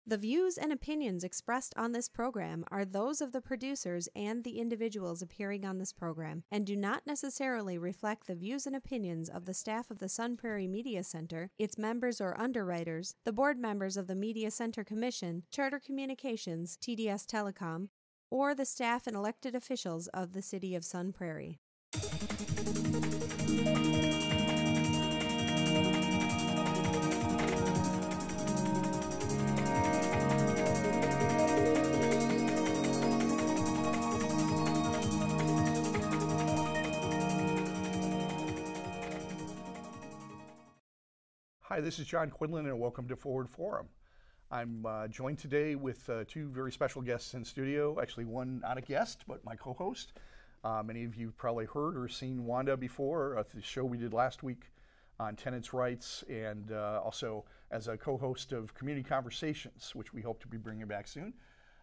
The views and opinions expressed on this program are those of the producers and the individuals appearing on this program and do not necessarily reflect the views and opinions of the staff of the Sun Prairie Media Center, its members or underwriters, the board members of the Media Center Commission, Charter Communications, TDS Telecom, or the staff and elected officials of the City of Sun Prairie. Hi, this is John Quinlan and welcome to Forward Forum. I'm joined today with two very special guests in studio. Actually, one not a guest, but my co-host. Many of you probably heard or seen Wanda before, the show we did last week on tenants' rights, and also as a co-host of Community Conversations, which we hope to be bringing back soon.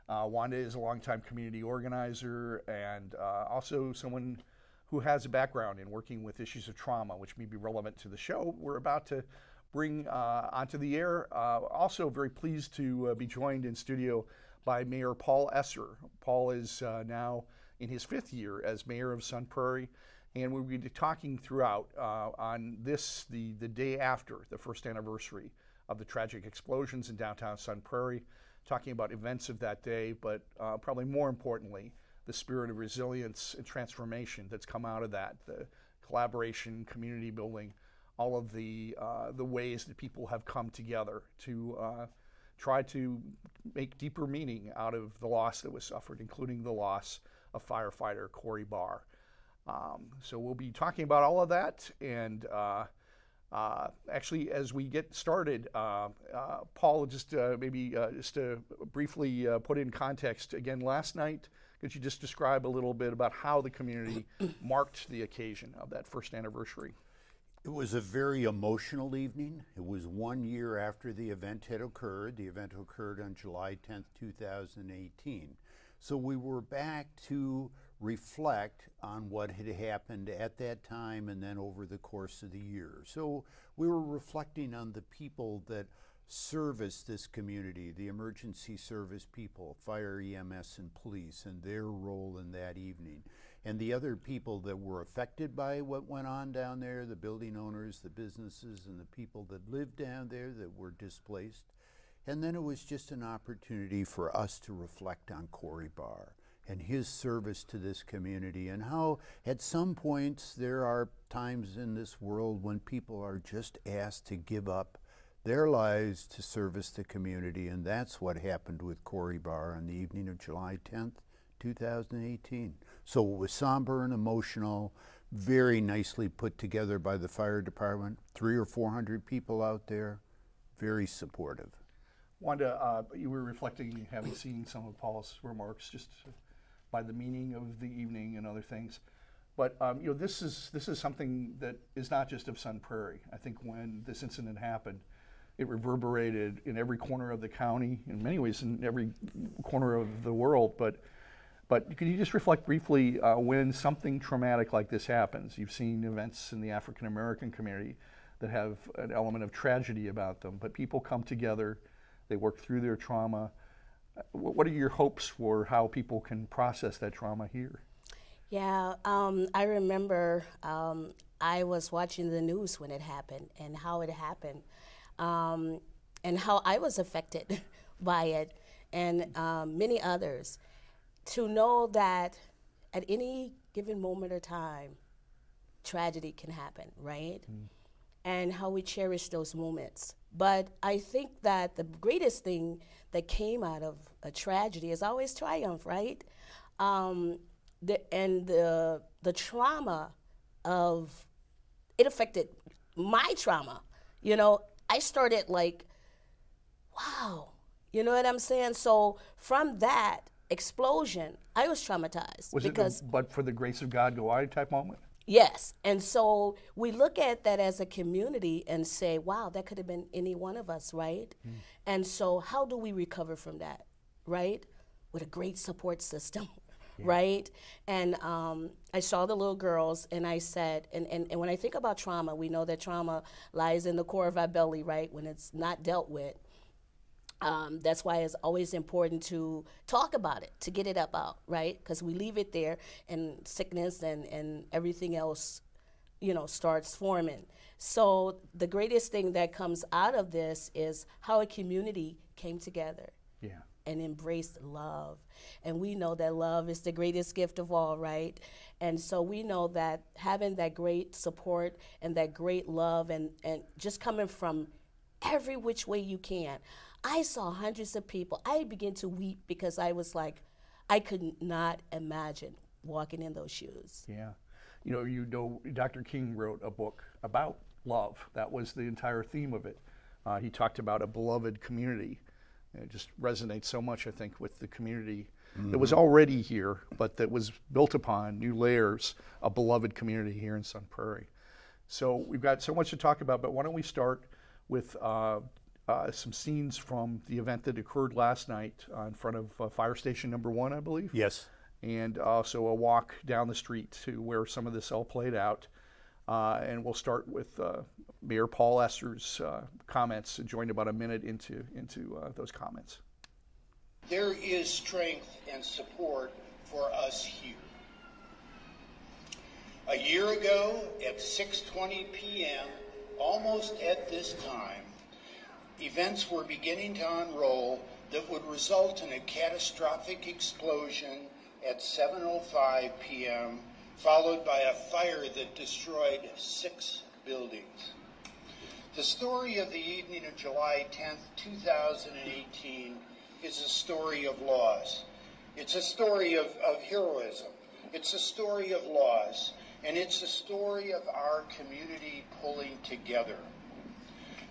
Wanda is a longtime community organizer and also someone who has a background in working with issues of trauma, which may be relevant to the show we're about to bring onto the air. Also very pleased to be joined in studio by Mayor PaulEsser. Paul is now in his 5th year as mayor of Sun Prairie, and we'll be talking throughout on this, the day after the first anniversary of the tragic explosions in downtown Sun Prairie, talking about events of that day, but probably more importantly, the spirit of resilience and transformation that's come out of that, the collaboration, community building, all of the ways that people have come together to try to make deeper meaning out of the loss that was suffered, including the loss of firefighter Corey Barr. So we'll be talking about all of that, and actually, as we get started, Paul, just maybe just to briefly put in context, again, last night, could you just describe a little bit about how the community marked the occasion of that first anniversary? It was a very emotional evening. It was 1 year after the event had occurred. The event occurred on July 10th, 2018. So we were back to reflect on what had happened at that time and then over the course of the year. So we were reflecting on the people that service this community, the emergency service people, fire, EMS, and police, and their role in that evening. And the other people that were affected by what went on down there, the building owners, the businesses, and the people that lived down there that were displaced. And then it was just an opportunity for us to reflect on Corey Barr and his service to this community, and how at some points there are times in this world when people are just asked to give up their lives to service the community, and that's what happened with Corey Barr on the evening of July 10th, 2018. So it was somber and emotional, very nicely put together by the fire department, 300 or 400 people out there, very supportive. Wanda, you were reflecting, having seen some of Paul's remarks, just by the meaning of the evening and other things. But you know, this is something that is not just of Sun Prairie. I think when this incident happened, it reverberated in every corner of the county, in many ways in every corner of the world. But could you just reflect briefly when something traumatic like this happens? You've seen events in the African American community that have an element of tragedy about them, but people come together, they work through their trauma. What are your hopes for how people can process that trauma here? Yeah, I remember I was watching the news when it happened and how it happened, and how I was affected by it, and many others. To know that at any given moment or time, tragedy can happen, right? And how we cherish those moments. But I think that the greatest thing that came out of a tragedy is always triumph, right? The trauma of, it affected my trauma. You know, I started like, wow, you know what I'm saying? So from that explosion, I was traumatized. Was because it but for the grace of God go I type moment? Yes, and so we look at that as a community and say, wow, that could have been any one of us, right? And so how do we recover from that, right? With a great support system, right? And I saw the little girls and I said, and when I think about trauma, we know that trauma lies in the core of our belly, right, when it's not dealt with. That's why it's always important to talk about it, to get it up out, right? Because we leave it there, and sickness and everything else, starts forming. So the greatest thing that comes out of this is how a community came together. Yeah. And embraced love. And we know that love is the greatest gift of all, right? And so we know that having that great support and that great love and just coming from every which way you can. I saw hundreds of people. I began to weep because I was like, I could not imagine walking in those shoes. Yeah. Dr. King wrote a book about love. That was the entire theme of it. He talked about a beloved community. It just resonates so much, I think, with the community that was already here, but that was built upon new layers, a beloved community here in Sun Prairie. So we've got so much to talk about, but why don't we start with some scenes from the event that occurred last night in front of Fire Station Number 1, I believe? Yes. And also a walk down the street to where some of this all played out. And we'll start with Mayor PaulEsser's comments, joined about a minute into those comments. There is strength and support for us here. A year ago at 6:20 p.m., almost at this time, events were beginning to unroll that would result in a catastrophic explosion at 7:05 p.m., followed by a fire that destroyed 6 buildings. The story of the evening of July 10th, 2018 is a story of loss. It's a story of heroism. It's a story of loss. And it's a story of our community pulling together.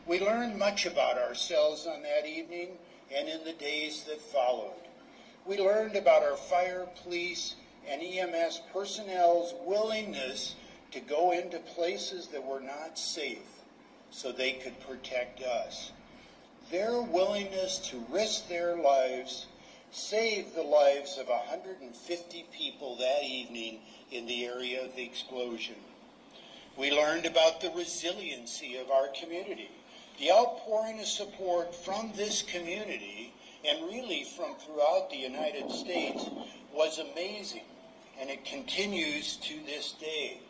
We learned much about ourselves on that evening and in the days that followed. We learned about our fire, police, and EMS personnel's willingness to go into places that were not safe so they could protect us. Their willingness to risk their lives saved the lives of 150 people that evening in the area of the explosion. We learned about the resiliency of our community. The outpouring of support from this community, and really from throughout the United States, was amazing, and it continues to this day.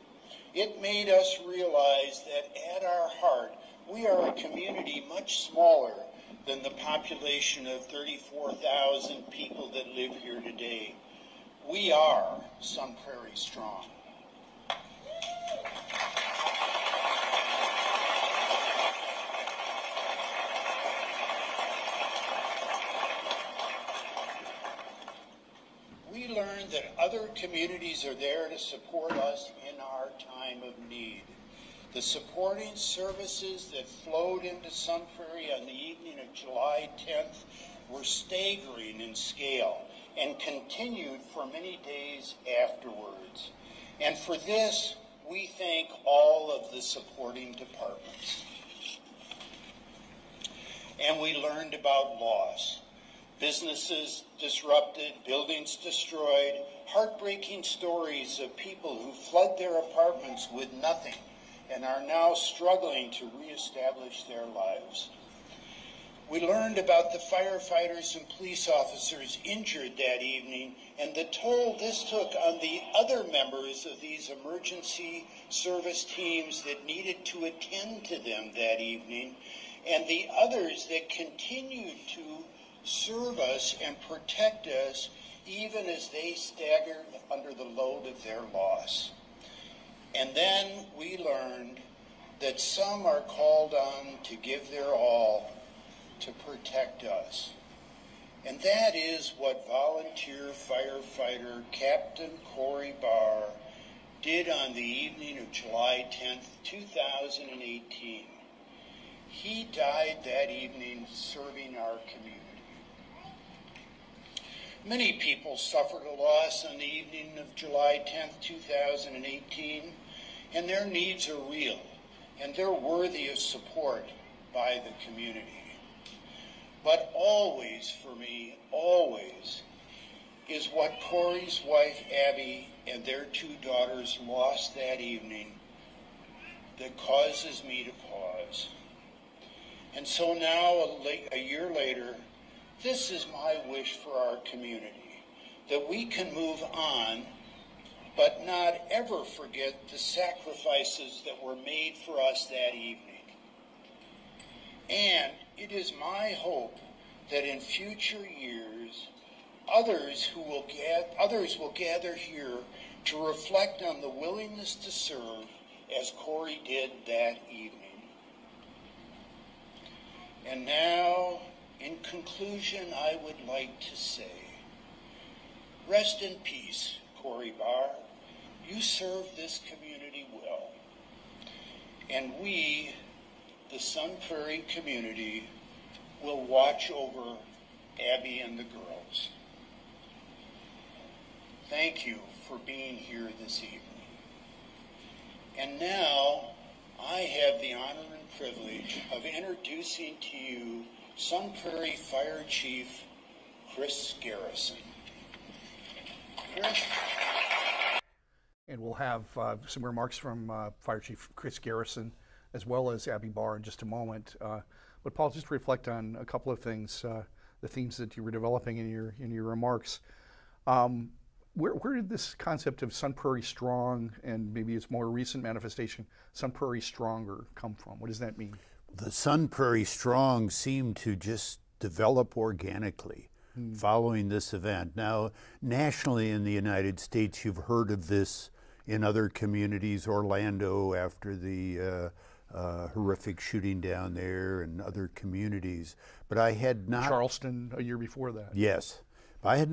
It made us realize that at our heart, we are a community much smaller than the population of 34,000 people that live here today. We are Sun Prairie strong. We learned that other communities are there to support us in our time of need. The supporting services that flowed into Sun Prairie on the evening of July 10th were staggering in scale and continued for many days afterwards. And for this, we thank all of the supporting departments. And we learned about loss. Businesses disrupted, buildings destroyed, heartbreaking stories of people who fled their apartments with nothing and are now struggling to reestablish their lives. We learned about the firefighters and police officers injured that evening and the toll this took on the other members of these emergency service teams that needed to attend to them that evening, and the others that continued to serve us and protect us even as they staggered under the load of their loss. And then we learned that some are called on to give their all to protect us. And that is what volunteer firefighter Captain Corey Barr did on the evening of July 10th, 2018. He died that evening serving our community. Many people suffered a loss on the evening of July 10th, 2018, and their needs are real, and they're worthy of support by the community. But always, for me, always, is what Corey's wife, Abby, and their 2 daughters lost that evening that causes me to pause. And so now, a year later, This is my wish for our community, that we can move on, but not ever forget the sacrifices that were made for us that evening. And it is my hope that in future years, others will gather here to reflect on the willingness to serve as Corey did that evening. And now, in conclusion, I would like to say, rest in peace, Corey Barr. You served this community well. And we, the Sun Prairie community, will watch over Abby and the girls. Thank you for being here this evening. And now, I have the honor and privilege of introducing to you Sun Prairie Fire Chief Chris Garrison. Chris? And we'll have some remarks from Fire Chief Chris Garrison, as well as Abby Barr in just a moment. But Paul, just reflect on a couple of things, the themes that you were developing in your remarks. Where did this concept of Sun Prairie Strong, and maybe its more recent manifestation, Sun Prairie Stronger, come from? What does that mean? The Sun Prairie Strong seemed to just develop organically following this event. Now, nationally in the United States, you've heard of this in other communities, Orlando after the horrific shooting down there, and other communities. But I had not... Charleston a year before that. Yes. I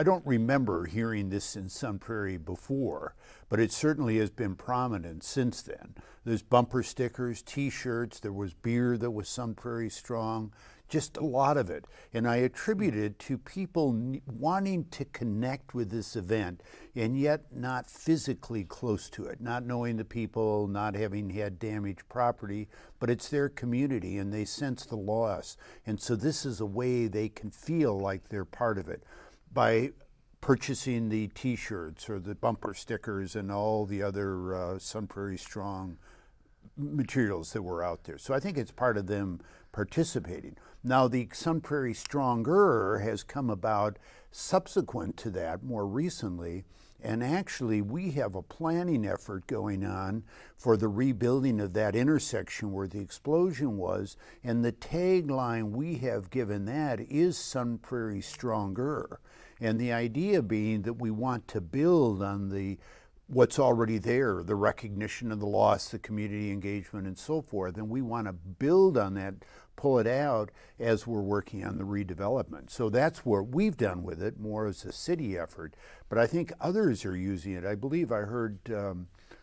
don't remember hearing this in Sun Prairie before, but it certainly has been prominent since then. There's bumper stickers, T-shirts, there was beer that was Sun Prairie Strong, just a lot of it. And I attribute it to people wanting to connect with this event and yet not physically close to it, not knowing the people, not having had damaged property, but it's their community and they sense the loss. And so this is a way they can feel like they're part of it, by purchasing the T-shirts or the bumper stickers and all the other Sun Prairie Strong materials that were out there. So I think it's part of them participating. Now, the Sun Prairie Stronger has come about subsequent to that, more recently, and actually we have a planning effort going on for the rebuilding of that intersection where the explosion was, and the tagline we have given that is Sun Prairie Stronger. And the idea being that we want to build on what's already there, the recognition of the loss, the community engagement, and so forth. And we want to build on that, pull it out as we're working on the redevelopment. So that's what we've done with it, more as a city effort. But I think others are using it. I believe I heard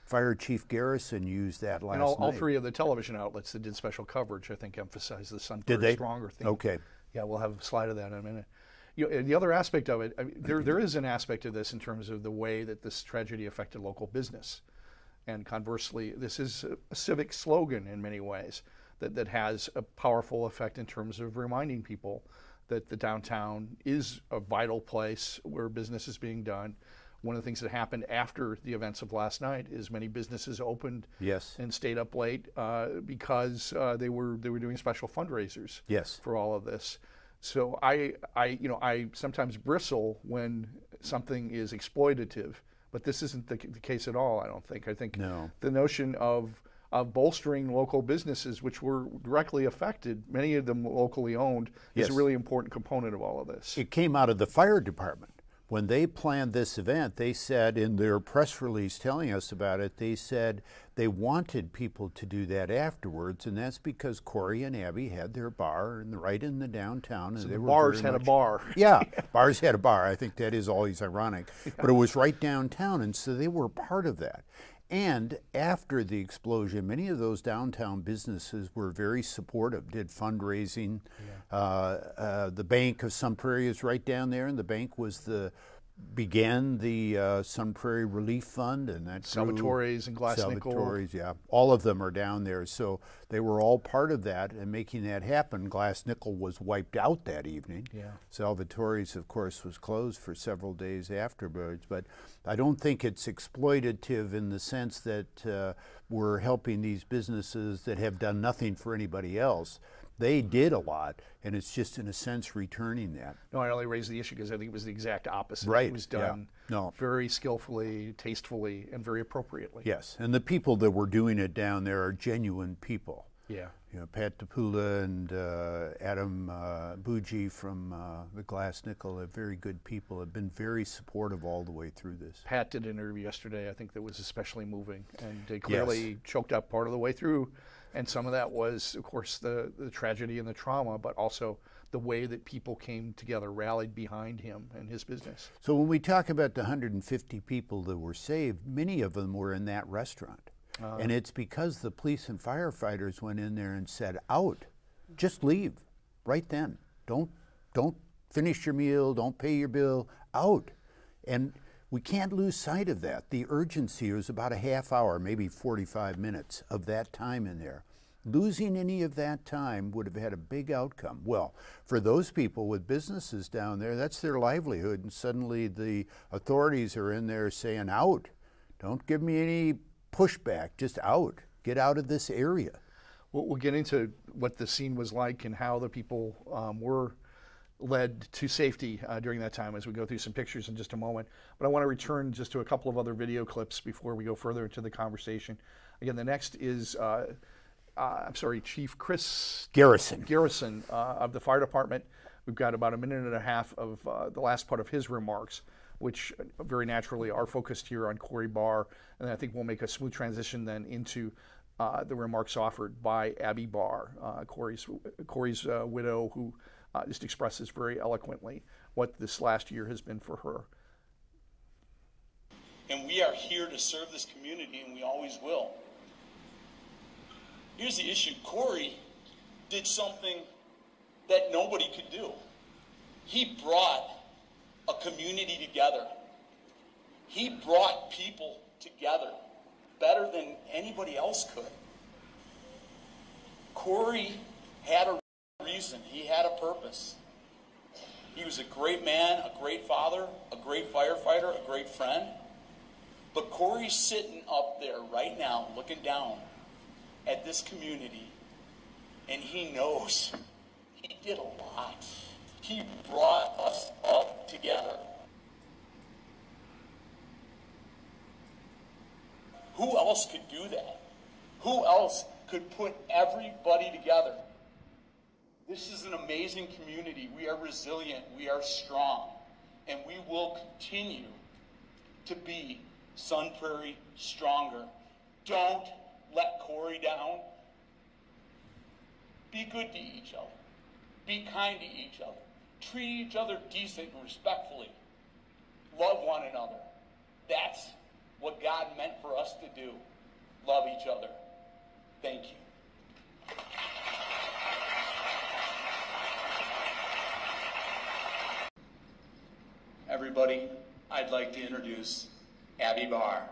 Fire Chief Garrison use that last night. And all three of the television outlets that did special coverage, I think, emphasized the Sun Prairie Stronger thing. Okay. Yeah, we'll have a slide of that in a minute. The other aspect of it, I mean, there is an aspect of this in terms of the way that this tragedy affected local business. And conversely, this is a civic slogan in many ways that has a powerful effect in terms of reminding people that the downtown is a vital place where business is being done. One of the things that happened after the events of last night is many businesses opened and stayed up late because they were doing special fundraisers for all of this. So I sometimes bristle when something is exploitative, but this isn't the case at all, I don't think. I think the notion of bolstering local businesses, which were directly affected, many of them locally owned, is a really important component of all of this. It came out of the fire department. When they planned this event, they said in their press release telling us about it, they said they wanted people to do that afterwards, and that's because Corey and Abby had their bar right in the downtown. And so they the were bars had a bar. Yeah, bars had a bar. I think that is always ironic. But it was right downtown, and so they were part of that. And after the explosion, many of those downtown businesses were very supportive, did fundraising. The Bank of Sun Prairie is right down there, and the bank began the Sun Prairie Relief Fund, and that Salvatore's and Glass Nickel. Salvatore's, yeah. All of them are down there, so they were all part of that and making that happen. Glass Nickel was wiped out that evening. Salvatore's, of course, was closed for several days afterwards, but I don't think it's exploitative in the sense that we're helping these businesses that have done nothing for anybody else. They did a lot, and it's just in a sense returning that. No, I only raised the issue because I think it was the exact opposite. Right. It was done very skillfully, tastefully, and very appropriately. Yes, and the people that were doing it down there are genuine people. Yeah. You know, Pat DePula and Adam Bougie from the Glass Nickel are very good people, have been very supportive all the way through this. Pat did an interview yesterday, I think that was especially moving, and they clearly choked up part of the way through. And some of that was, of course, the tragedy and the trauma, but also the way that people came together, rallied behind him and his business. So when we talk about the 150 people that were saved, many of them were in that restaurant. And it's because the police and firefighters went in there and said, out, just leave, right then. Don't finish your meal, don't pay your bill, out. And we can't lose sight of that. The urgency was about a half hour, maybe 45 minutes of that time in there. Losing any of that time would have had a big outcome. Well, for those people with businesses down there, that's their livelihood, and suddenly the authorities are in there saying, out. Don't give me any pushback, just out. Get out of this area. We'll get into what the scene was like and how the people were led to safety during that time as we go through some pictures in just a moment. But I want to return just to a couple of other video clips before we go further into the conversation. Again, the next is, Chief Chris Garrison of the fire department. We've got about a minute and a half of the last part of his remarks, which very naturally are focused here on Corey Barr. And then I think we'll make a smooth transition then into the remarks offered by Abby Barr, Corey's widow, who just expresses very eloquently what this last year has been for her. And we are here to serve this community, and we always will. Here's the issue. Corey did something that nobody could do. He brought a community together. He brought people together better than anybody else could. Corey had a reason. He had a purpose. He was a great man, a great father, a great firefighter, a great friend. But Corey's sitting up there right now looking down at this community, and he knows he did a lot. He brought us up together. Who else could do that? Who else could put everybody together? This is an amazing community. We are resilient. We are strong. And we will continue to be Sun Prairie stronger. Don't let Corey down. Be good to each other. Be kind to each other. Treat each other decent and respectfully. Love one another. That's what God meant for us to do. Love each other. Thank you. Everybody, I'd like to introduce Abby Barr.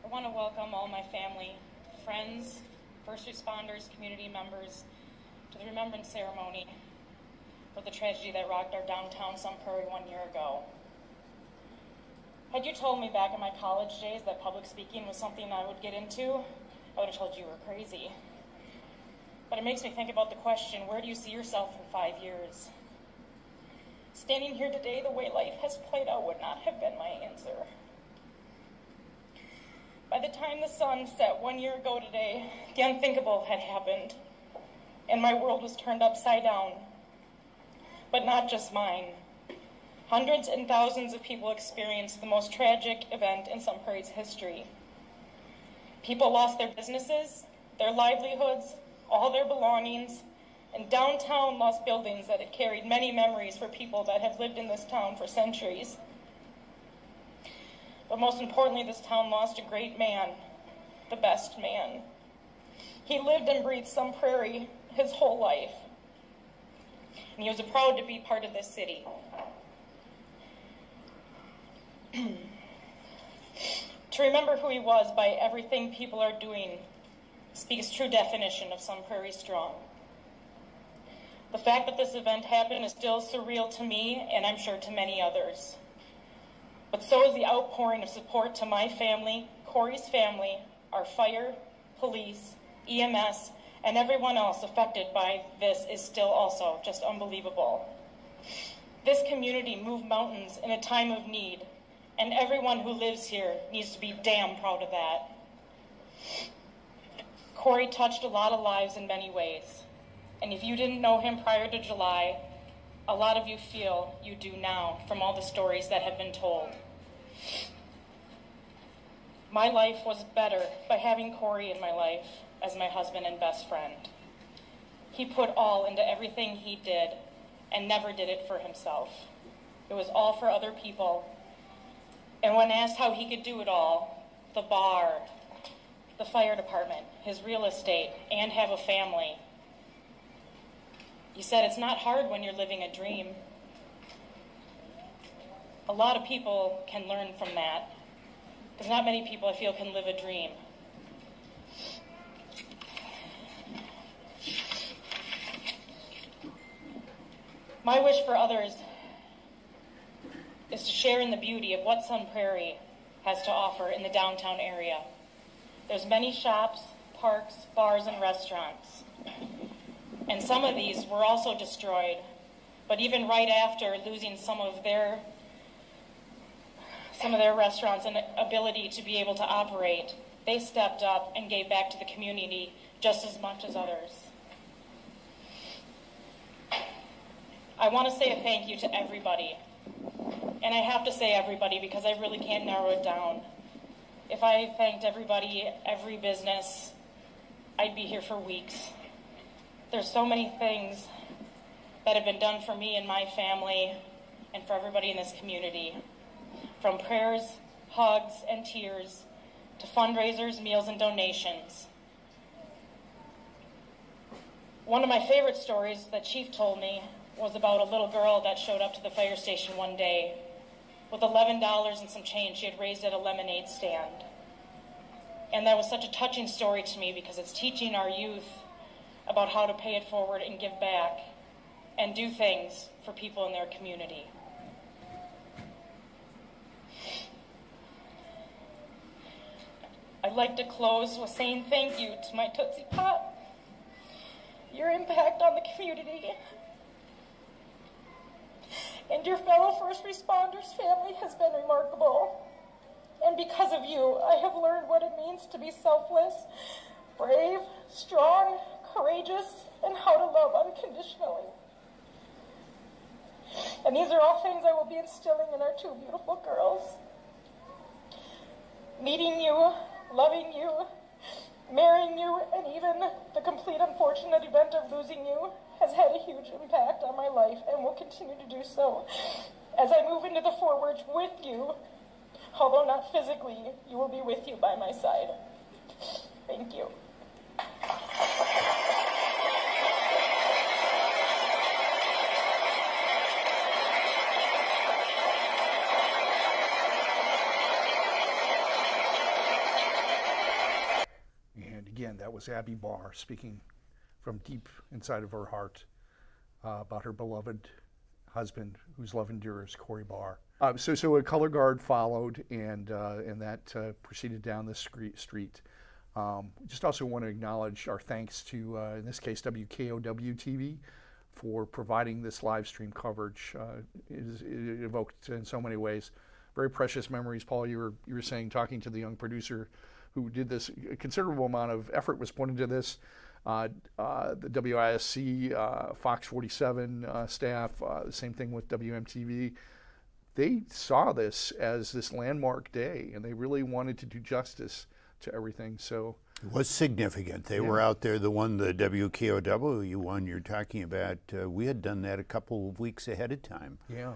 I want to welcome all my family, friends, first responders, community members to the remembrance ceremony for the tragedy that rocked our downtown Sun Prairie 1 year ago. Had you told me back in my college days that public speaking was something I would get into, I would have told you you were crazy. But it makes me think about the question, where do you see yourself in 5 years? Standing here today, the way life has played out would not have been my answer. By the time the sun set 1 year ago today, the unthinkable had happened, and my world was turned upside down. But not just mine. Hundreds and thousands of people experienced the most tragic event in Sun Prairie's history. People lost their businesses, their livelihoods, all their belongings, and downtown lost buildings that had carried many memories for people that have lived in this town for centuries. But most importantly, this town lost a great man, the best man. He lived and breathed Sun Prairie his whole life, and he was proud to be part of this city. To remember who he was by everything people are doing speaks true definition of Sun Prairie strong. The fact that this event happened is still surreal to me, and I'm sure to many others. But so is the outpouring of support to my family, Corey's family, our fire, police, EMS, and everyone else affected by this is still also just unbelievable. This community moved mountains in a time of need, and everyone who lives here needs to be damn proud of that. Corey touched a lot of lives in many ways, and if you didn't know him prior to July, a lot of you feel you do now from all the stories that have been told. My life was better by having Corey in my life as my husband and best friend. He put all into everything he did and never did it for himself. It was all for other people. And when asked how he could do it all, the bar, the fire department, his real estate, and have a family, he said, it's not hard when you're living a dream. A lot of people can learn from that, because not many people, I feel, can live a dream. My wish for others is to share in the beauty of what Sun Prairie has to offer in the downtown area. There's many shops, parks, bars, and restaurants. And some of these were also destroyed, but even right after losing some of their restaurants and ability to be able to operate, they stepped up and gave back to the community just as much as others. I want to say a thank you to everybody. And I have to say everybody because I really can't narrow it down. If I thanked everybody, every business, I'd be here for weeks. There's so many things that have been done for me and my family and for everybody in this community. From prayers, hugs, and tears, to fundraisers, meals, and donations. One of my favorite stories that Chief told me was about a little girl that showed up to the fire station one day with $11 and some change she had raised at a lemonade stand. And that was such a touching story to me because it's teaching our youth about how to pay it forward and give back and do things for people in their community. I'd like to close with saying thank you to my Tootsie Pop. Your impact on the community and your fellow first responders family has been remarkable. And because of you, I have learned what it means to be selfless, brave, strong, courageous, and how to love unconditionally. And these are all things I will be instilling in our two beautiful girls. Meeting you, loving you, marrying you, and even the complete unfortunate event of losing you has had a huge impact on my life and will continue to do so. As I move into the forward with you, although not physically, you will be with you by my side. Thank you. And again, that was Abby Barr speaking from deep inside of her heart about her beloved husband, whose love endures, Corey Barr. So a color guard followed, and that proceeded down the street. Just also want to acknowledge our thanks to, in this case, WKOW TV for providing this live stream coverage. It evoked in so many ways very precious memories. Paul, you were saying, talking to the young producer who did this, a considerable amount of effort was put into this. The WISC, Fox 47 staff, the same thing with WMTV. They saw this as this landmark day, and they really wanted to do justice to everything. So it was significant. They were out there. The WKOW one you're talking about, we had done that a couple of weeks ahead of time. Yeah.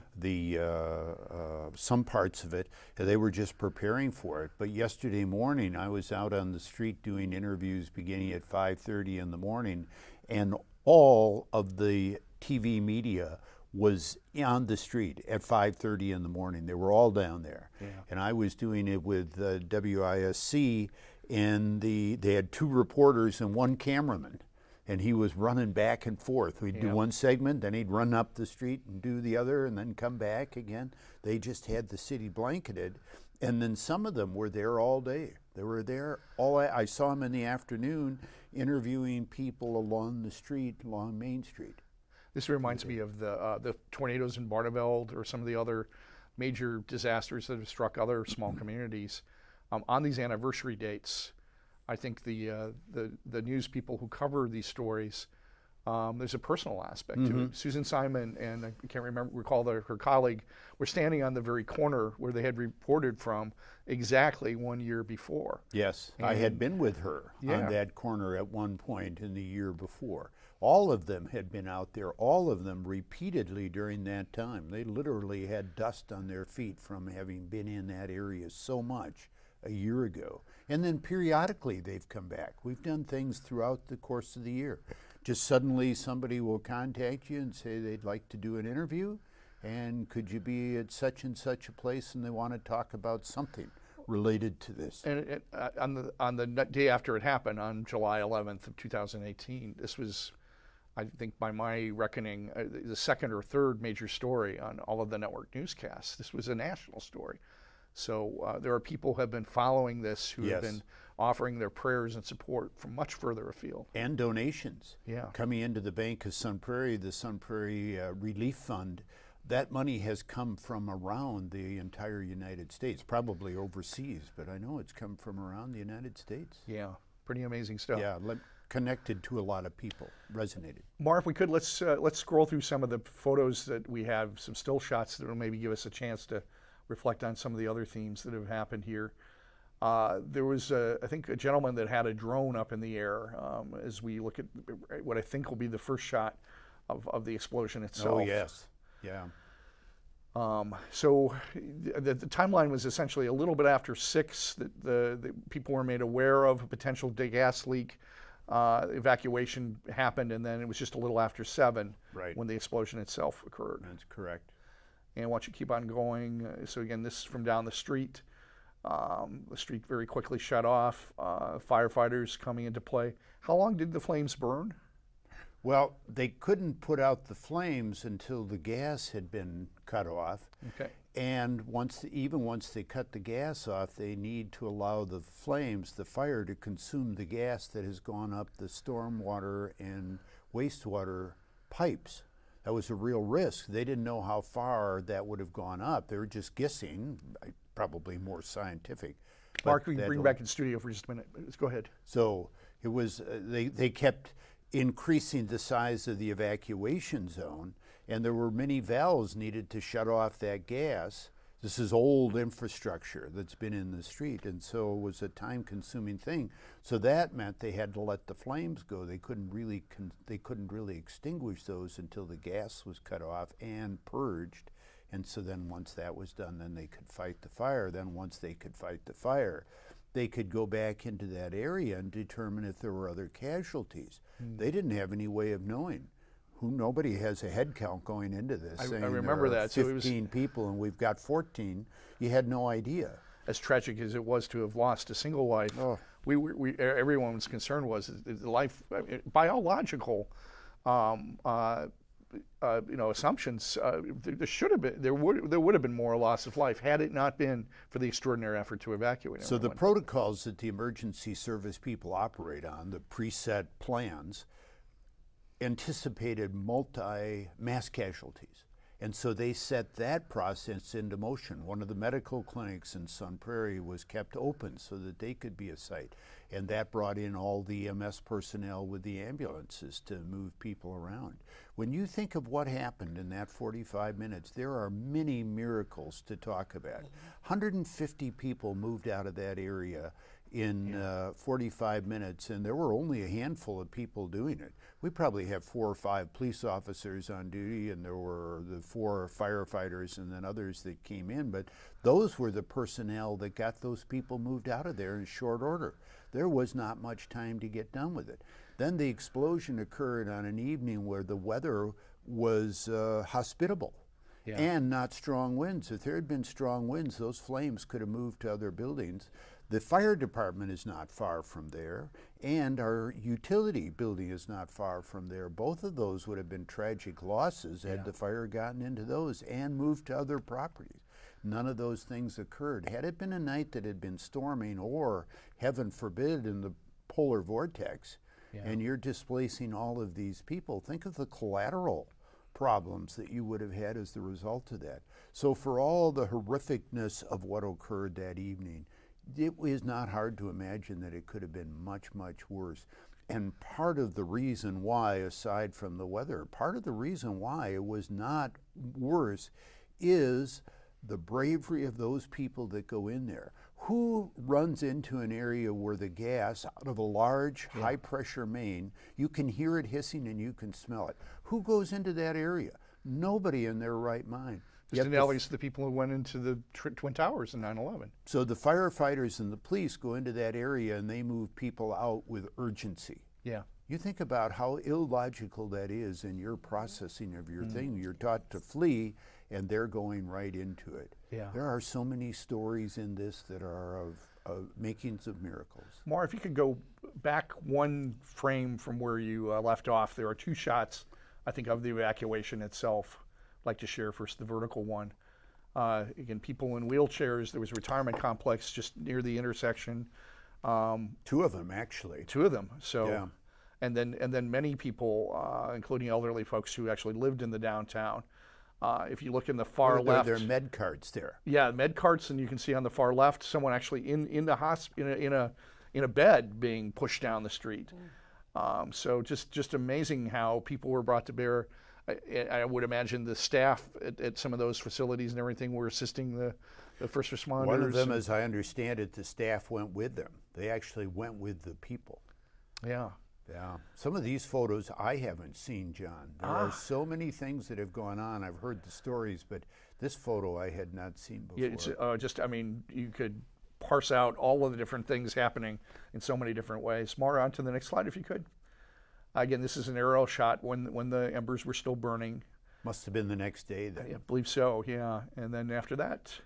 Some parts of it, they were just preparing for it. But yesterday morning, I was out on the street doing interviews beginning at 5:30 in the morning, and all of the TV media was on the street at 5:30 in the morning. They were all down there. Yeah. And I was doing it with WISC, and they had two reporters and one cameraman. And he was running back and forth. We'd do one segment, then he'd run up the street and do the other, and then come back again. They just had the city blanketed. And then some of them were there all day. They were there I saw them in the afternoon interviewing people along the street, along Main Street. This reminds me of the tornadoes in Barneveld or some of the other major disasters that have struck other small communities. On these anniversary dates, I think the news people who cover these stories, there's a personal aspect to it. Susan Simon and I can't recall her colleague were standing on the very corner where they had reported from exactly 1 year before. Yes, I had been with her on that corner at one point in the year before. All of them had been out there, all of them repeatedly during that time. They literally had dust on their feet from having been in that area so much a year ago. And then periodically they've come back. We've done things throughout the course of the year. Just suddenly somebody will contact you and say they'd like to do an interview, and could you be at such and such a place, and they want to talk about something related to this. And on the day after it happened, on July 11th of 2018, this was, I think by my reckoning, the second or third major story on all of the network newscasts. This was a national story. So there are people who have been following this who have been offering their prayers and support from much further afield. And donations coming into the Bank of Sun Prairie, the Sun Prairie Relief Fund. That money has come from around the entire United States, probably overseas, but I know it's come from around the United States. Yeah, pretty amazing stuff. Yeah, connected to a lot of people, resonated. Mar, if we could, let's scroll through some of the photos that we have, some still shots that will maybe give us a chance to reflect on some of the other themes that have happened here. There was, I think, a gentleman that had a drone up in the air as we look at what I think will be the first shot of the explosion itself. Oh, yes. Yeah. So the timeline was essentially a little bit after 6 that the people were made aware of a potential gas leak. Evacuation happened, and then it was just a little after 7 when the explosion itself occurred. That's correct. And once you keep on going, so again, this is from down the street. The street very quickly shut off. Firefighters coming into play. How long did the flames burn? Well, they couldn't put out the flames until the gas had been cut off. Okay. And even once they cut the gas off, they need to allow the flames, the fire, to consume the gas that has gone up the stormwater and wastewater pipes. That was a real risk. They didn't know how far that would have gone up. They were just guessing, probably more scientific. Mark, we can bring back in studio for just a minute. Let's go ahead. So it was, they kept increasing the size of the evacuation zone, and there were many valves needed to shut off that gas. This is old infrastructure that's been in the street, and so it was a time-consuming thing. So that meant they had to let the flames go. They couldn't really extinguish those until the gas was cut off and purged. And so then once that was done, then they could fight the fire. Then once they could fight the fire, they could go back into that area and determine if there were other casualties. They didn't have any way of knowing. Nobody has a head count going into this. I remember that. 15 people and we've got 14. You had no idea. As tragic as it was to have lost a single life, everyone was concerned was the life, biological, assumptions. There would have been more loss of life had it not been for the extraordinary effort to evacuate everyone. So the protocols that the emergency service people operate on, the preset plans, anticipated multi-mass casualties. And so they set that process into motion. One of the medical clinics in Sun Prairie was kept open so that they could be a site. And that brought in all the EMS personnel with the ambulances to move people around. When you think of what happened in that 45 minutes, there are many miracles to talk about. 150 people moved out of that area in 45 minutes, and there were only a handful of people doing it. We probably have 4 or 5 police officers on duty, and there were the 4 firefighters and then others that came in, but those were the personnel that got those people moved out of there in short order. There was not much time to get done with it. Then the explosion occurred on an evening where the weather was hospitable. And not strong winds. If there had been strong winds, those flames could have moved to other buildings. The fire department is not far from there, and our utility building is not far from there. Both of those would have been tragic losses had the fire gotten into those and moved to other properties. None of those things occurred. Had it been a night that had been storming or, heaven forbid, in the polar vortex, and you're displacing all of these people, think of the collateral problems that you would have had as the result of that. So for all the horrificness of what occurred that evening, it is not hard to imagine that it could have been much, much worse. And part of the reason why, aside from the weather, part of the reason why it was not worse is the bravery of those people that go in there. Who runs into an area where the gas out of a large high pressure main, you can hear it hissing and you can smell it? Who goes into that area? Nobody in their right mind. Just analogous to the people who went into the Twin Towers in 9/11. So the firefighters and the police go into that area and they move people out with urgency. Yeah. You think about how illogical that is in your processing of your thing. You're taught to flee, and they're going right into it. Yeah. There are so many stories in this that are of makings of miracles. Maura, if you could go back one frame from where you left off, there are two shots, I think, of the evacuation itself. I'd like to share first the vertical one. Again, people in wheelchairs. There was a retirement complex just near the intersection. Two of them, actually. Two of them. So, Yeah. and then many people, including elderly folks who actually lived in the downtown. If you look in the far left, there are med carts there. Yeah, med carts, and you can see on the far left someone actually in the in a bed being pushed down the street. So just amazing how people were brought to bear. I would imagine the staff at some of those facilities and everything were assisting the first responders. One of them, as I understand it, the staff went with them. They actually went with the people. Yeah. Yeah. Some of these photos I haven't seen, John. There are so many things that have gone on. I've heard the stories, but this photo I had not seen before. Yeah, it's I mean, you could parse out all of the different things happening in so many different ways. Maura, on to the next slide, if you could. Again, this is an aerial shot when the embers were still burning. Must have been the next day then. I believe so, yeah. And then after that,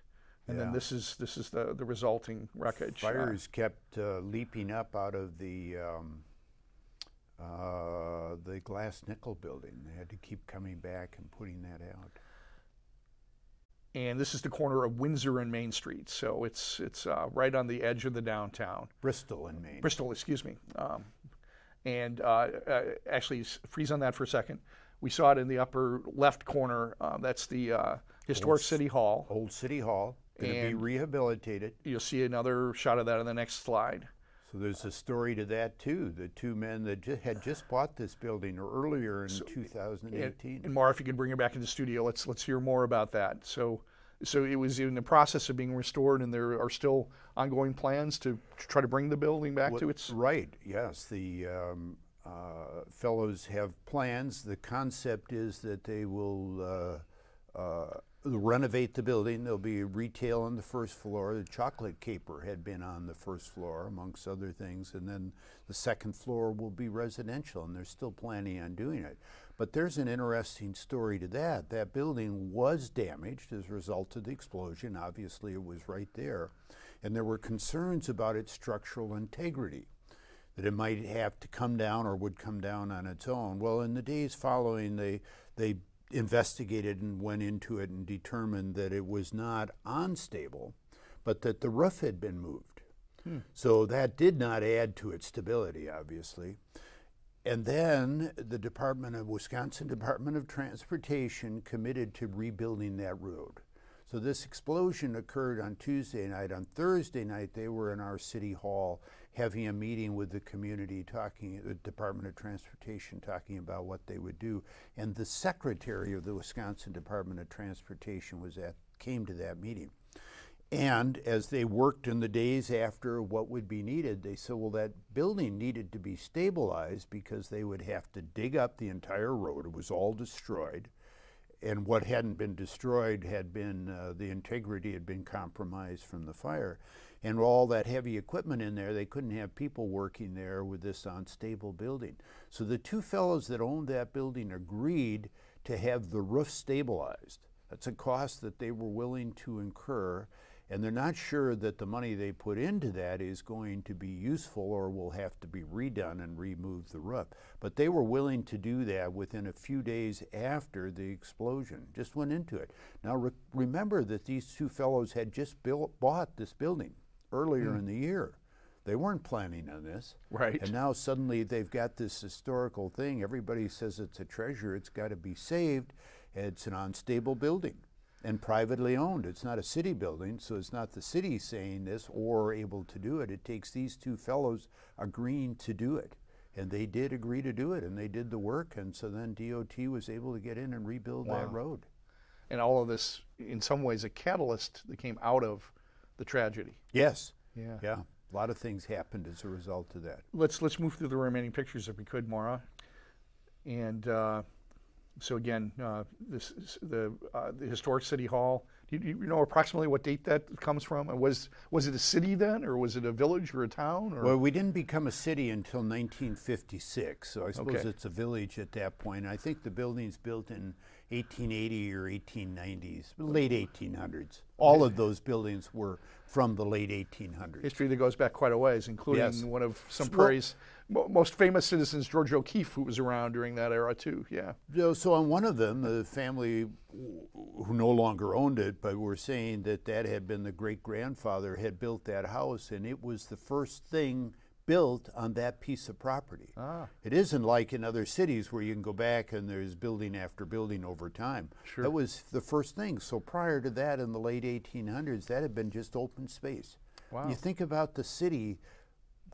and then this is the resulting wreckage. Fires kept leaping up out of the glass nickel building. They had to keep coming back and putting that out. And this is the corner of Windsor and Main Street, so it's right on the edge of the downtown. Bristol and Main. Bristol, excuse me. And actually, freeze on that for a second. We saw it in the upper left corner. That's the historic City Hall. Old City Hall, going to be rehabilitated. You'll see another shot of that on the next slide. So there's a story to that too. The two men that had just bought this building earlier in 2018. And Maura, if you could bring it back into the studio, let's hear more about that. So it was in the process of being restored, and there are still ongoing plans to try to bring the building back to its... Right, yes. The fellows have plans. The concept is that they will renovate the building. There'll be retail on the first floor. The chocolate caper had been on the first floor, amongst other things, and then the second floor will be residential, and they're still planning on doing it. But there's an interesting story to that. That building was damaged as a result of the explosion. Obviously, it was right there. And there were concerns about its structural integrity, that it might have to come down or would come down on its own. Well, in the days following, they investigated and went into it and determined that it was not unstable, but that the roof had been moved. So that did not add to its stability, obviously. And then the Wisconsin Department of Transportation committed to rebuilding that road. So this explosion occurred on Tuesday night. On Thursday night, they were in our city hall having a meeting with the community, the Department of Transportation, talking about what they would do. And the secretary of the Wisconsin Department of Transportation came to that meeting. And as they worked in the days after what would be needed, they said, well, that building needed to be stabilized because they would have to dig up the entire road. It was all destroyed. And what hadn't been destroyed had been, the integrity had been compromised from the fire. And all that heavy equipment in there, they couldn't have people working there with this unstable building. So the two fellows that owned that building agreed to have the roof stabilized. That's a cost that they were willing to incur. and they're not sure that the money they put into that is going to be useful or will have to be redone and remove the roof. But they were willing to do that within a few days after the explosion, just went into it. Now remember that these two fellows had just bought this building earlier in the year. They weren't planning on this. Right. And now suddenly they've got this historical thing. Everybody says it's a treasure. It's got to be saved. It's an unstable building and privately owned. It's not a city building, so it's not the city saying this or able to do it. It takes these two fellows agreeing to do it. And they did agree to do it, and they did the work. And so then DOT was able to get in and rebuild that road. And all of this, in some ways, a catalyst that came out of the tragedy. Yes. Yeah. Yeah. A lot of things happened as a result of that. Let's move through the remaining pictures if we could, Maura. And so again, the historic City Hall. Do you know approximately what date that comes from? And was it a city then, or was it a village or a town? Or? Well, we didn't become a city until 1956, so I suppose it's a village at that point. I think the building's built in 1880 or 1890s, late 1800s. All of those buildings were from the late 1800s. History that goes back quite a ways, including one of Sun Prairie's most famous citizens, George O'Keeffe, who was around during that era too. Yeah. So on one of them, the family who no longer owned it, but were saying that had been the great-grandfather, had built that house, and it was the first thing built on that piece of property. It isn't like in other cities where you can go back and there's building after building over time. That was the first thing. So prior to that, in the late 1800s, that had been just open space. Wow. You think about the city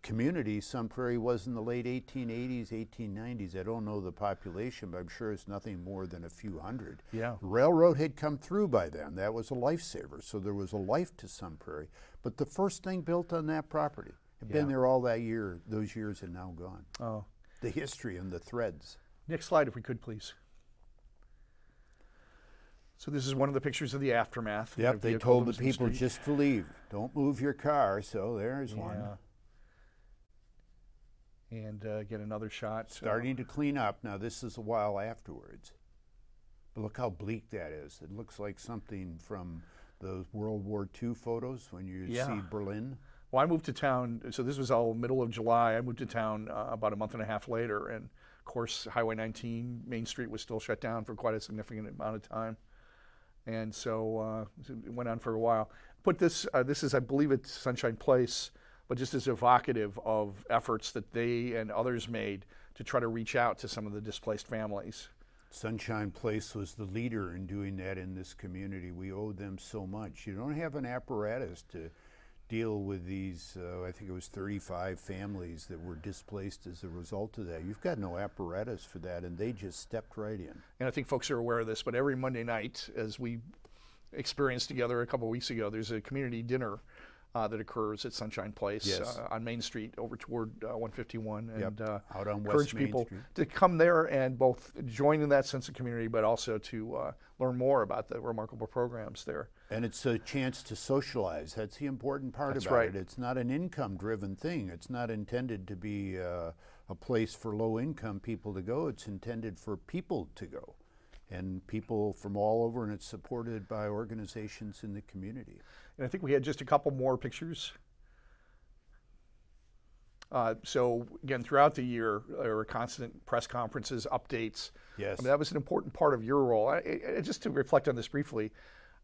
community Sun Prairie was in the late 1880s, 1890s. I don't know the population, but I'm sure it's nothing more than a few hundred. Yeah. The railroad had come through by then. That was a lifesaver. So there was a life to Sun Prairie. But the first thing built on that property had been there all that year. Those years are now gone. Oh. The history and the threads. Next slide, if we could, please. So this is one of the pictures of the aftermath. Yep, they told the people just to leave. Don't move your car, so there's one. And get another shot. Starting to clean up. Now this is a while afterwards. But look how bleak that is. It looks like something from those World War II photos when you see Berlin. Well, I moved to town, so this was all middle of July. I moved to town about a month and a half later, and of course, Highway 19, Main Street was still shut down for quite a significant amount of time. And so it went on for a while. Put this is, I believe it's Sunshine Place, but just as evocative of efforts that they and others made to try to reach out to some of the displaced families. Sunshine Place was the leader in doing that in this community. We owe them so much. You don't have an apparatus to deal with these, I think it was 35 families that were displaced as a result of that. You've got no apparatus for that, and they just stepped right in. And I think folks are aware of this, but every Monday night, as we experienced together a couple of weeks ago, there's a community dinner that occurs at Sunshine Place on Main Street over toward 151, and out on encourage West Main people Street to come there and both join in that sense of community, but also to learn more about the remarkable programs there. And it's a chance to socialize. That's the important part That's about right. it. It's not an income-driven thing. It's not intended to be a place for low-income people to go. It's intended for people to go, and people from all over, and it's supported by organizations in the community. And I think we had just a couple more pictures. So again, throughout the year, there were constant press conferences, updates. Yes. I mean, that was an important part of your role. Just to reflect on this briefly,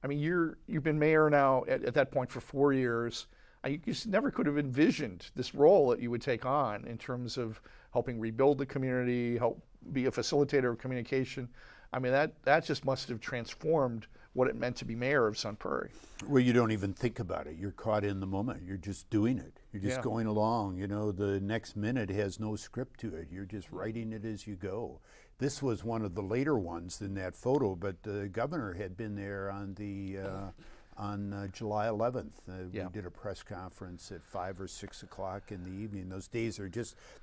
I mean, you've been mayor now at that point for 4 years. You just never could have envisioned this role that you would take on in terms of helping rebuild the community, help be a facilitator of communication. I mean, that just must have transformed what it meant to be mayor of Sun Prairie. Well, you don't even think about it. You're caught in the moment. You're just doing it. You're just going along. You know, the next minute has no script to it. You're just writing it as you go. This was one of the later ones in that photo, but the governor had been there on the on July 11th. We did a press conference at 5 or 6 o'clock in the evening. Those days are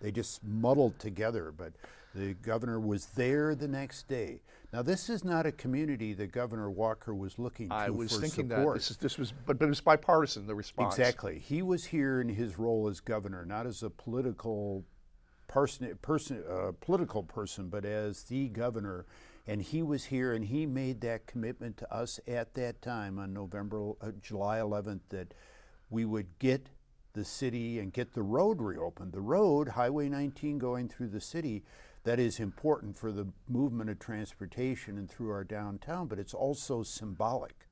they just muddled together, but the governor was there the next day. Now, this is not a community that Governor Walker was looking to for support. I was thinking that this was, but it was bipartisan, the response. Exactly. He was here in his role as governor, not as a political person, but as the governor, And he was here, and he made that commitment to us at that time on July 11th, that we would get the city and get the road reopened. The road, Highway 19 going through the city, that is important for the movement of transportation and through our downtown, but it's also symbolic.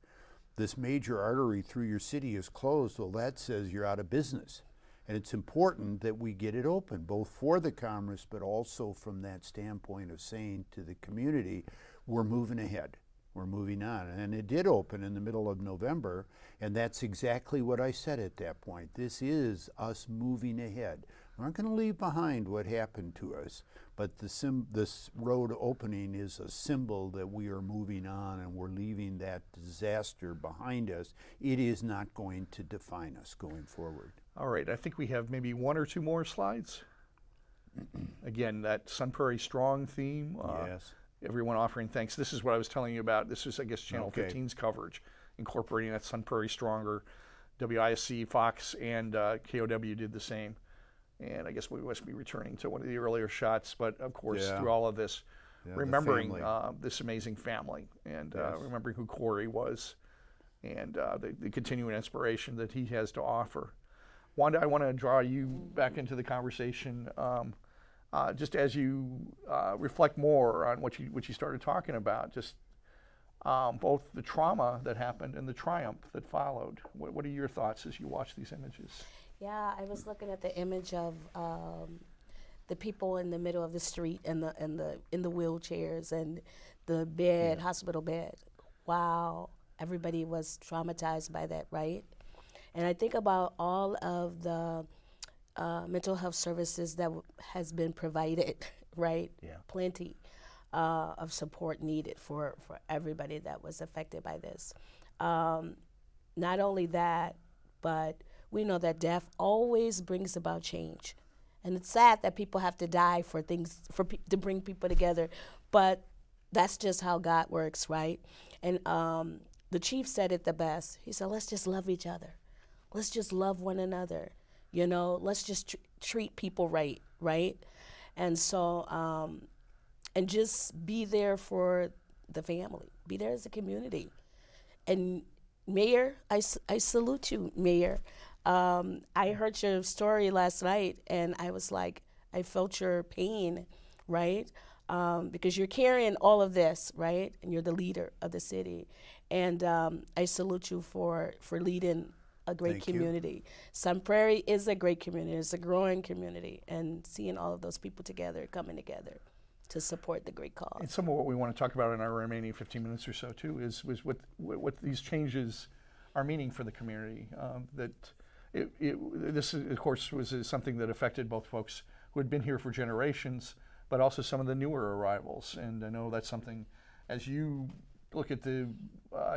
This major artery through your city is closed. Well, that says you're out of business. And it's important that we get it open, both for the commerce, but also from that standpoint of saying to the community, we're moving ahead, we're moving on. And it did open in the middle of November, and that's exactly what I said at that point. This is us moving ahead. We're not going to leave behind what happened to us, but this road opening is a symbol that we are moving on and we're leaving that disaster behind us. It is not going to define us going forward. All right, I think we have maybe one or two more slides. Again, that Sun Prairie Strong theme. Yes. Everyone offering thanks. This is what I was telling you about. This is, I guess, Channel 15's coverage, incorporating that Sun Prairie Stronger. WISC, Fox, and KOW did the same. And I guess we must be returning to one of the earlier shots, but of course, through all of this, remembering this amazing family and remembering who Corey was and the continuing inspiration that he has to offer. Wanda, I want to draw you back into the conversation just as you reflect more on what you started talking about, just both the trauma that happened and the triumph that followed. What are your thoughts as you watch these images? Yeah, I was looking at the image of the people in the middle of the street and in the wheelchairs and the bed, hospital bed. Wow, everybody was traumatized by that, right? And I think about all of the mental health services that has been provided, right? Yeah. Plenty of support needed for everybody that was affected by this. Not only that, but we know that death always brings about change. And it's sad that people have to die for things, to bring people together, but that's just how God works, right? And the chief said it the best. He said, let's just love each other. Let's just love one another. You know, let's just treat people right, right? And so, and just be there for the family. Be there as a community. And Mayor, I salute you, Mayor. I heard your story last night, and I was like, I felt your pain, right? Because you're carrying all of this, right? And you're the leader of the city. And I salute you for leading a great community. Sun Prairie is a great community. It's a growing community. And seeing all of those people together, coming together to support the great cause. And some of what we want to talk about in our remaining 15 minutes or so, too, is what these changes are meaning for the community. This, of course, was something that affected both folks who had been here for generations, but also some of the newer arrivals. And I know that's something, as you look at the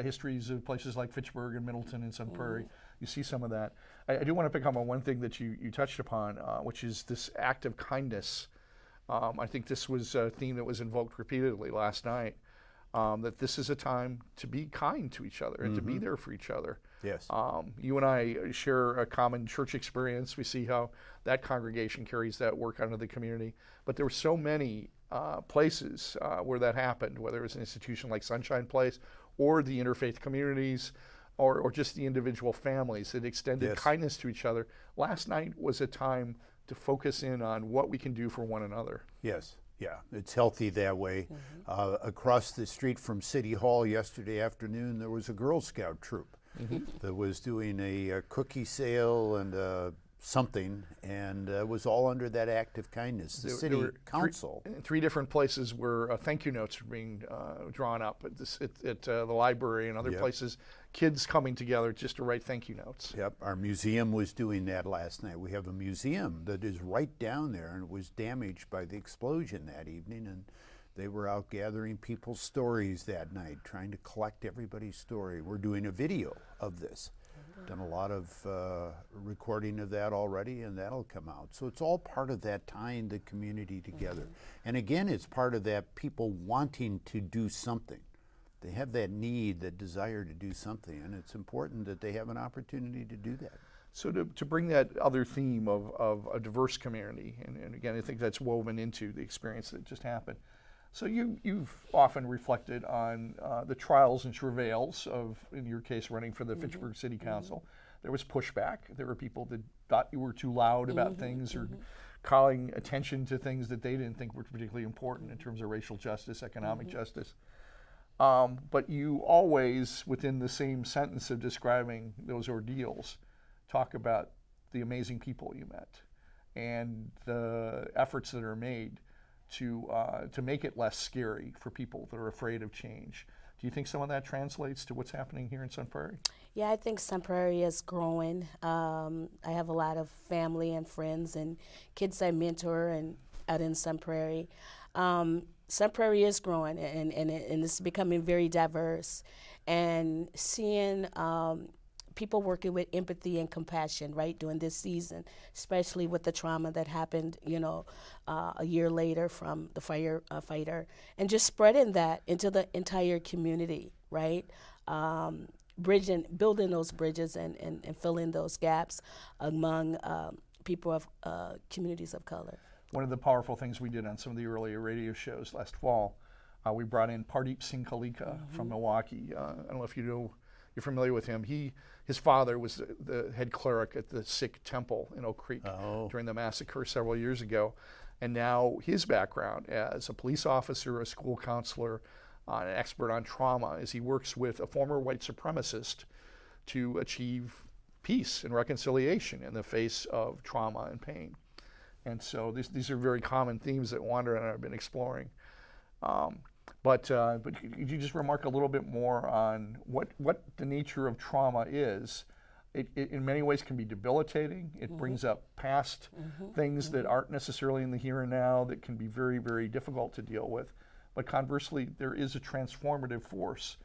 histories of places like Fitchburg and Middleton and Sun Prairie, you see some of that. I do want to pick up on one thing that you touched upon, which is this act of kindness. I think this was a theme that was invoked repeatedly last night, that this is a time to be kind to each other and to be there for each other. Yes. You and I share a common church experience. We see how that congregation carries that work out into the community. But there were so many places where that happened, whether it was an institution like Sunshine Place or the interfaith communities or just the individual families that extended kindness to each other. Last night was a time to focus in on what we can do for one another. Yes. Yeah, it's healthy that way. Across the street from City Hall yesterday afternoon, there was a Girl Scout troop that was doing a cookie sale and something, and it was all under that act of kindness. The city council. Three different places where thank you notes are being drawn up at the library and other places. Kids coming together just to write thank you notes. Yep, our museum was doing that last night. We have a museum that is right down there, and it was damaged by the explosion that evening, and they were out gathering people's stories that night, trying to collect everybody's story. We're doing a video of this. Done a lot of recording of that already, and that'll come out. So it's all part of that tying the community together. And again, it's part of that people wanting to do something. They have that need, that desire to do something, and it's important that they have an opportunity to do that. So to bring that other theme of a diverse community, and again, I think that's woven into the experience that just happened. So you've often reflected on the trials and travails of, in your case, running for the Fitchburg City Council. There was pushback. There were people that thought you were too loud about things or calling attention to things that they didn't think were particularly important in terms of racial justice, economic justice. But you always, within the same sentence of describing those ordeals, talk about the amazing people you met and the efforts that are made to make it less scary for people that are afraid of change. Do you think some of that translates to what's happening here in Sun Prairie? Yeah, I think Sun Prairie is growing. I have a lot of family and friends and kids I mentor and out in Sun Prairie. Sun Prairie is growing and it's becoming very diverse. And seeing people working with empathy and compassion, right, during this season, especially with the trauma that happened, you know, a year later from the firefighter, and just spreading that into the entire community, right? Building those bridges and filling those gaps among people of communities of color. One of the powerful things we did on some of the earlier radio shows last fall, we brought in Pardeep Singh Kalika from Milwaukee. I don't know if you're familiar with him. His father was the head cleric at the Sikh temple in Oak Creek during the massacre several years ago. And now his background as a police officer, a school counselor, an expert on trauma, is he works with a former white supremacist to achieve peace and reconciliation in the face of trauma and pain. And so these are very common themes that Wanda and I have been exploring. But could you just remark a little bit more on what the nature of trauma is? It in many ways can be debilitating. It brings up past things that aren't necessarily in the here and now that can be very, very difficult to deal with. But conversely, there is a transformative force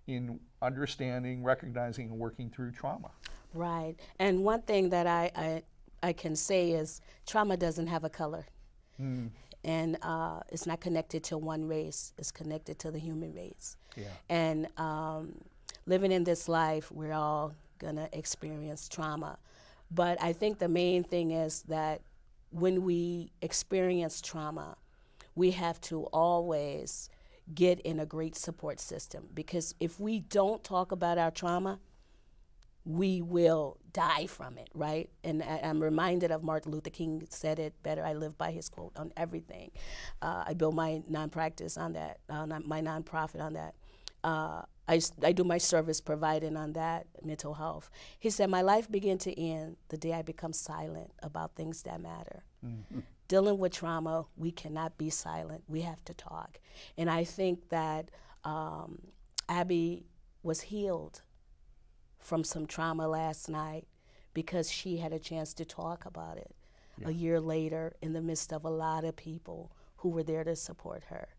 in understanding, recognizing, and working through trauma. Right. And one thing that I can say is trauma doesn't have a color. And it's not connected to one race. It's connected to the human race. Yeah. And living in this life, we're all going to experience trauma. But I think the main thing is that when we experience trauma, we have to always get in a great support system. Because if we don't talk about our trauma, we will die from it, right? And I'm reminded of Martin Luther King said it better. I live by his quote on everything. I build my non-practice on that, my nonprofit on that. I do my service providing on that, mental health. He said, my life began to end the day I become silent about things that matter. Dealing with trauma, we cannot be silent. We have to talk. And I think that Abby was healed from some trauma last night because she had a chance to talk about it a year later in the midst of a lot of people who were there to support her.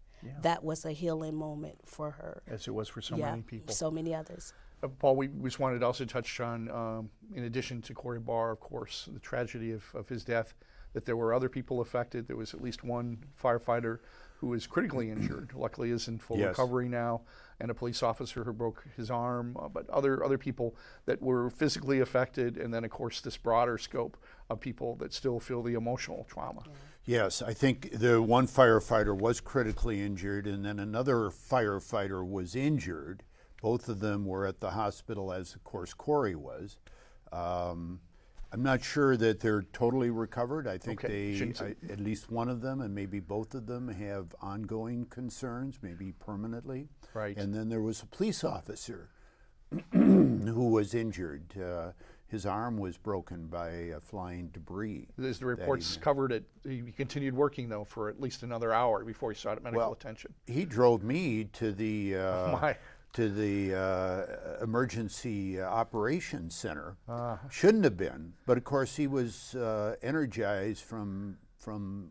That was a healing moment for her. As it was for so many people. So many others. Paul, we just wanted to also touch on, in addition to Corey Barr, of course, the tragedy of his death, that there were other people affected. There was at least one firefighter who was critically injured, luckily is in full recovery now, and a police officer who broke his arm, but other people that were physically affected, and then of course this broader scope of people that still feel the emotional trauma. Yes, I think the one firefighter was critically injured, and then another firefighter was injured. Both of them were at the hospital, as of course Corey was. I'm not sure that they're totally recovered. I think at least one of them and maybe both of them have ongoing concerns, maybe permanently. Right. And then there was a police officer who was injured. His arm was broken by flying debris. As the reports covered it, he continued working though for at least another hour before he sought medical attention. He drove me to the emergency operations center. Shouldn't have been, but of course he was energized from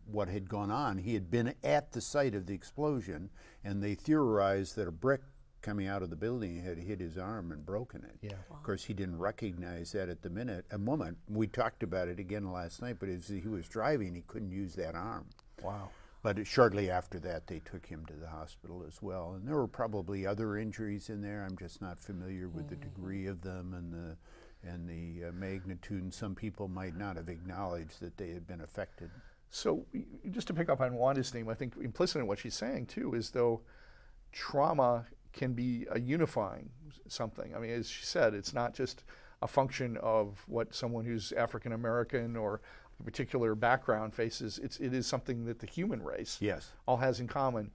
what had gone on. He had been at the site of the explosion, and they theorized that a brick coming out of the building had hit his arm and broken it. Yeah. Wow. Of course, he didn't recognize that at the moment. We talked about it again last night, but as he was driving, he couldn't use that arm. Wow. But shortly after that, they took him to the hospital as well. And there were probably other injuries in there. I'm just not familiar with the degree of them and the magnitude. And some people might not have acknowledged that they had been affected. So just to pick up on Wanda's theme, I think implicit in what she's saying too is though trauma can be a unifying something. I mean, as she said, it's not just a function of what someone who's African American or a particular background faces. It is something that the human race all has in common.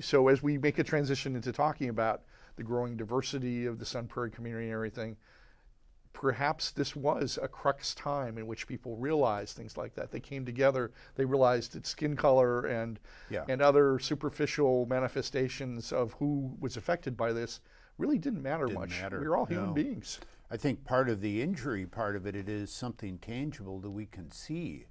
So as we make a transition into talking about the growing diversity of the Sun Prairie community and everything, perhaps this was a crux time in which people realized things like that. They came together, they realized that skin color and other superficial manifestations of who was affected by this really didn't matter much. We were all human beings. I think part of the injury, part of it is something tangible that we can see.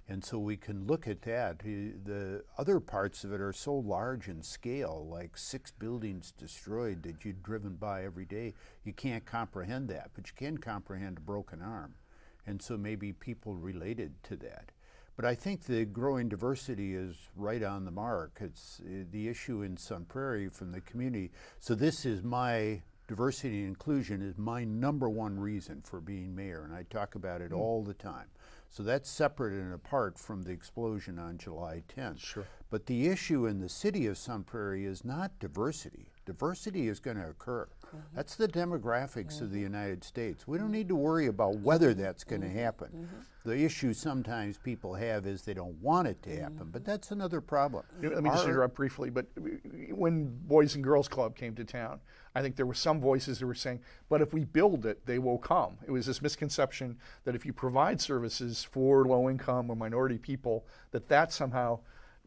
And so we can look at that. The other parts of it are so large in scale, like 6 buildings destroyed that you've driven by every day. You can't comprehend that, but you can comprehend a broken arm. And so maybe people related to that. But I think the growing diversity is right on the mark. It's the issue in Sun Prairie from the community. So this is my diversity and inclusion is my #1 reason for being mayor, and I talk about it all the time. So that's separate and apart from the explosion on July 10th. Sure. But the issue in the city of Sun Prairie is not diversity. Diversity is going to occur. That's the demographics of the United States. We don't need to worry about whether that's going to happen. The issue sometimes people have is they don't want it to happen, but that's another problem. Let me just interrupt briefly, but when Boys and Girls Club came to town, I think there were some voices that were saying, but if we build it, they will come. It was this misconception that if you provide services for low-income or minority people, that somehow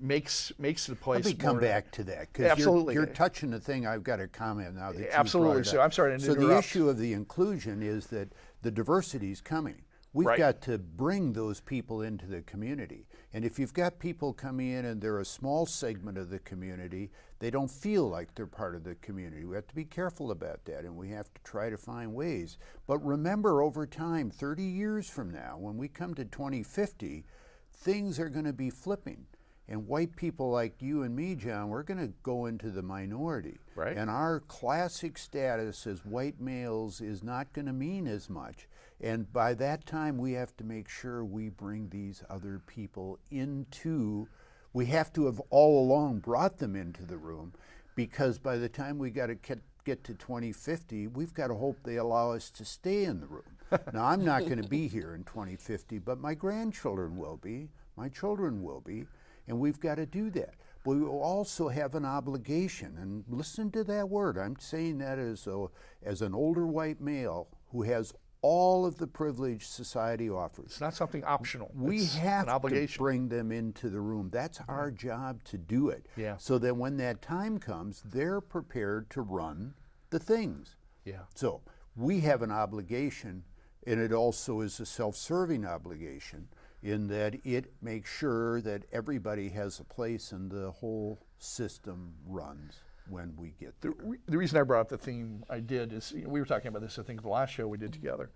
makes the place. Let me come back to that, because you're touching the thing I've got to comment now that you absolutely. So I'm sorry to interrupt. So the issue of the inclusion is that the diversity is coming. We've got to bring those people into the community. And if you've got people coming in and they're a small segment of the community, they don't feel like they're part of the community. We have to be careful about that, and we have to try to find ways. But remember, over time, 30 years from now, when we come to 2050, things are going to be flipping. And white people like you and me, John, we're going to go into the minority. Right. And our classic status as white males is not going to mean as much. And by that time, we have to make sure we bring these other people into, we have to have all along brought them into the room, because by the time we got to get to 2050, we've got to hope they allow us to stay in the room. Now, I'm not going to be here in 2050, but my grandchildren will be, my children will be, and we've got to do that. But we will also have an obligation, and listen to that word. I'm saying that as an older white male who has all of the privilege society offers. It's not something optional. We have to bring them into the room. That's our job to do it. Yeah. So that when that time comes, they're prepared to run the things. Yeah. So we have an obligation, and it also is a self-serving obligation, in that it makes sure that everybody has a place and the whole system runs when we get there. The reason I brought up the theme I did is, we were talking about this, I think, the last show we did together,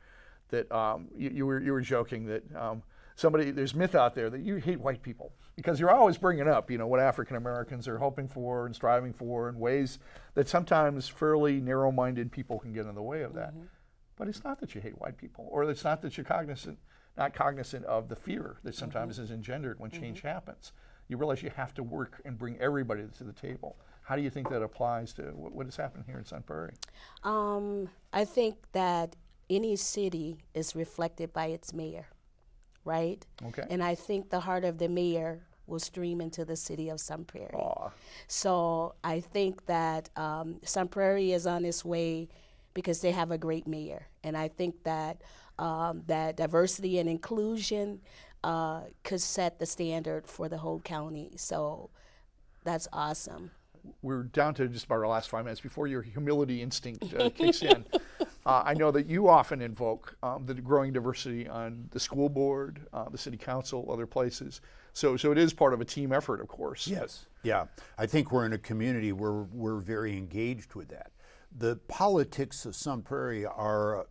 that you were joking that there's myth out there that you hate white people, because you're always bringing up, what African Americans are hoping for and striving for in ways that sometimes fairly narrow-minded people can get in the way of that. But it's not that you hate white people, or it's not that you're not cognizant of the fear that sometimes is engendered when change happens. You realize you have to work and bring everybody to the table. How do you think that applies to what has happened here in Sun Prairie? I think that any city is reflected by its mayor, right? Okay. And I think the heart of the mayor will stream into the city of Sun Prairie. Aww. So I think that Sun Prairie is on its way because they have a great mayor. And I think that that diversity and inclusion could set the standard for the whole county. So that's awesome. We're down to just about our last 5 minutes before your humility instinct kicks in. I know that you often invoke the growing diversity on the school board, the city council, other places. So it is part of a team effort, of course. Yes. Yeah. I think we're in a community where we're very engaged with that. The politics of Sun Prairie are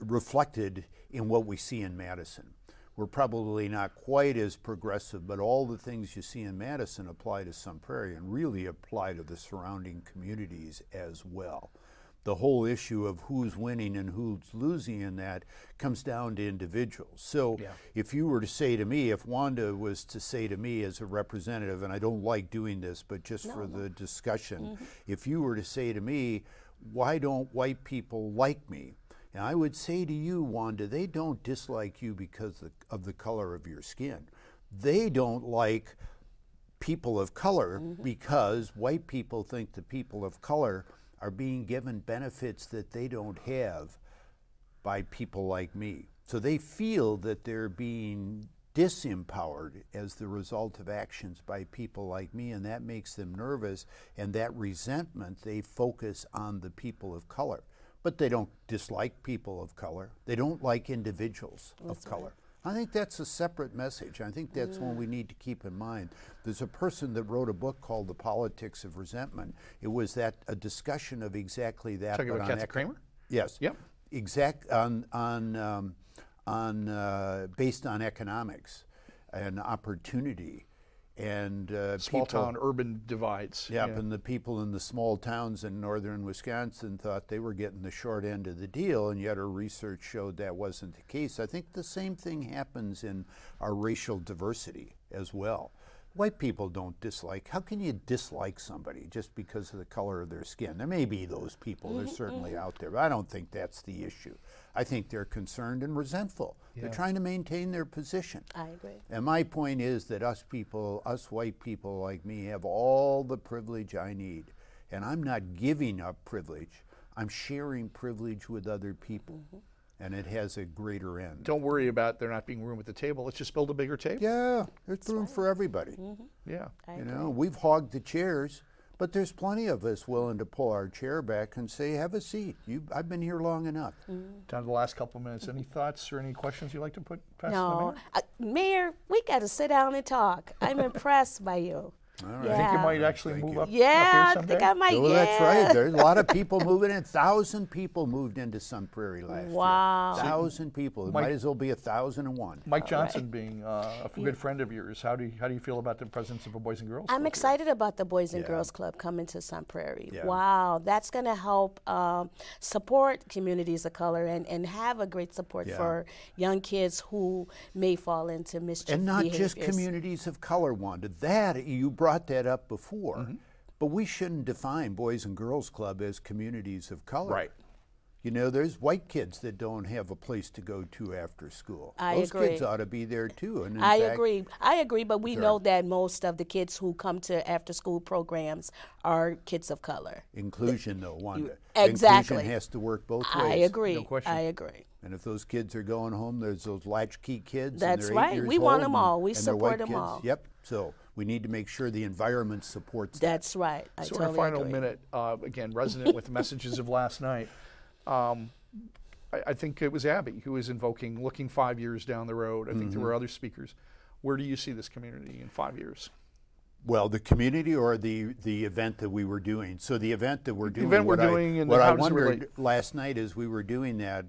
reflected in what we see in Madison. We're probably not quite as progressive, but all the things you see in Madison apply to Sun Prairie and really apply to the surrounding communities as well. the whole issue of who's winning and who's losing in that comes down to individuals. So if you were to say to me, if Wanda was to say to me as a representative, and I don't like doing this, but just for the discussion, if you were to say to me, why don't white people like me? And I would say to you, Wanda, they don't dislike you because of the color of your skin. They don't like people of color because white people think the people of color are being given benefits that they don't have by people like me. So they feel that they're being disempowered as the result of actions by people like me, and that makes them nervous, and that resentment, they focus on the people of color. But they don't dislike people of color. They don't like individuals of color. I think that's a separate message. I think that's one we need to keep in mind. There's a person that wrote a book called The Politics of Resentment. It was a discussion of exactly that. Talking about Kathy Kramer? Yes. Yep. Based on economics and opportunity. And small town urban divides. Yep, and the people in the small towns in northern Wisconsin thought they were getting the short end of the deal, and yet our research showed that wasn't the case. I think the same thing happens in our racial diversity as well. White people don't dislike. How can you dislike somebody just because of the color of their skin? There may be those people, they're certainly out there, but I don't think that's the issue. I think they're concerned and resentful. They're trying to maintain their position. I agree. And my point is that us white people like me, have all the privilege I need. And I'm not giving up privilege. I'm sharing privilege with other people. And it has a greater end. Don't worry about there not being room at the table. Let's just build a bigger table. Yeah, there's room for everybody. Yeah. You know, we've hogged the chairs, but there's plenty of us willing to pull our chair back and say, have a seat. I've been here long enough. Down to the last couple of minutes. Any thoughts or any questions you'd like to put past No, the mayor? Mayor, we got to sit down and talk. I'm impressed by you. All right. I think you might actually move up, Yeah, up I here someday. think I might. Well, that's right. There's a lot of people moving in. 1,000 people moved into Sun Prairie last year. Wow. 1,000 people. It might as well be 1,001. Mike Johnson being a good friend of yours, how do you feel about the presence of a Boys and Girls Club I'm here? excited about the Boys and Girls Club coming to Sun Prairie. Yeah. Wow, that's going to help support communities of color and have a great support for young kids who may fall into mischief And not just behaviors. communities of color, Wanda. You brought that up before. But we shouldn't define Boys and Girls Club as communities of color. Right. You know, there's white kids that don't have a place to go to after school. Those agree. kids ought to be there too. And in I fact, agree, but we know that most of the kids who come to after-school programs are kids of color. Inclusion, though, Wanda. Exactly. Inclusion has to work both ways. I agree. No question. I agree. And if those kids are going home, there's those latchkey kids. That's and they're 8 right. years We want old them all. We and they're support white them kids. all. Yep. So we need to make sure the environment supports that. That's right. I So totally in a final agree. minute, again, resonant with the messages of last night, I think it was Abby who was invoking looking 5 years down the road. I think there were other speakers. Where do you see this community in 5 years? Well, the community or the event that we were doing. So the event that we're doing. event we're what doing and what how I does it wondered relate? last night as we were doing that,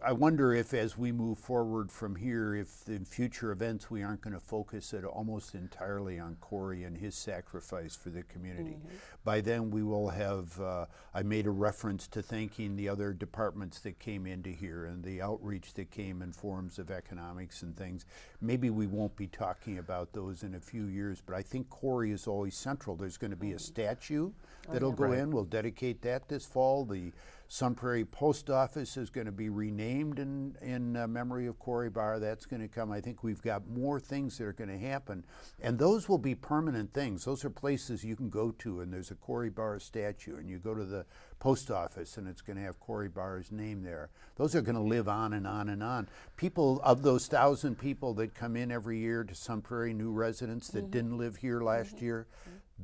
I wonder if as we move forward from here, if in future events we aren't going to focus it almost entirely on Corey and his sacrifice for the community. By then we will have, I made a reference to thanking the other departments that came into here and the outreach that came in forms of economics and things. Maybe we won't be talking about those in a few years, but I think Corey is always central. There's going to be a statue that'll go in. We'll dedicate that this fall. The Sun Prairie Post Office is going to be renamed in memory of Corey Barr. That's going to come. I think we've got more things that are going to happen, and those will be permanent things. Those are places you can go to, and there's a Corey Barr statue, and you go to the post office, and it's going to have Corey Barr's name there. Those are going to live on and on and on. People, of those 1,000 people that come in every year to Sun Prairie, new residents that didn't live here last year,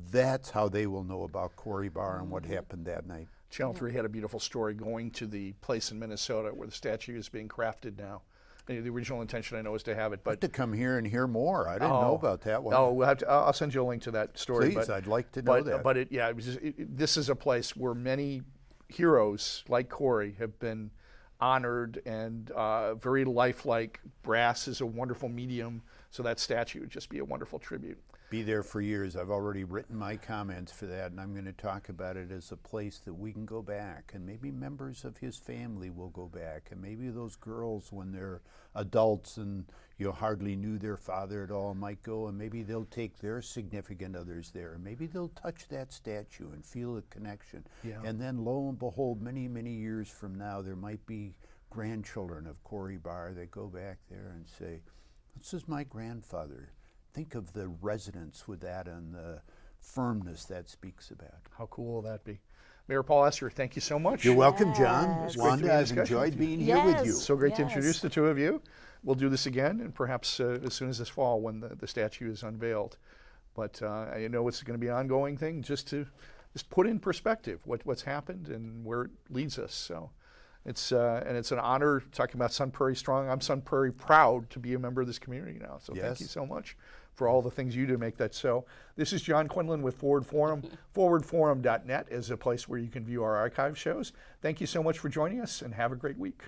that's how they will know about Corey Barr and what happened that night. Channel 3 had a beautiful story going to the place in Minnesota where the statue is being crafted now. The original intention, I know, is to have it, but To come here and hear more. I didn't know about that one. Oh, we'll have to, I'll send you a link to that story. Please, but, I'd like to know that. But it was just, this is a place where many heroes like Corey have been honored and very lifelike. Brass is a wonderful medium, so that statue would just be a wonderful tribute. Be there for years. I've already written my comments for that, and I'm going to talk about it as a place that we can go back, and maybe members of his family will go back, and maybe those girls, when they're adults and you hardly knew their father at all, might go, and maybe they'll take their significant others there, and maybe they'll touch that statue and feel a connection. Yeah. And then lo and behold, many, many years from now, there might be grandchildren of Corey Barr that go back there and say, this is my grandfather. Think of the resonance with that and the firmness that speaks about. How cool will that be? Mayor Paul Esser, thank you so much. You're welcome, John. It's great to be Wanda, in I've discussion with enjoyed you. being here with you. So great to Yes. introduce the two of you. We'll do this again, and perhaps as soon as this fall when the statue is unveiled. But I know it's going to be an ongoing thing, just put in perspective what's happened and where it leads us. So it's an honor talking about Sun Prairie Strong. I'm Sun Prairie proud to be a member of this community now. So Yes. thank you so much for all the things you do to make that so. This is John Quinlan with Forward Forum. ForwardForum.net is a place where you can view our archive shows. Thank you so much for joining us, and have a great week.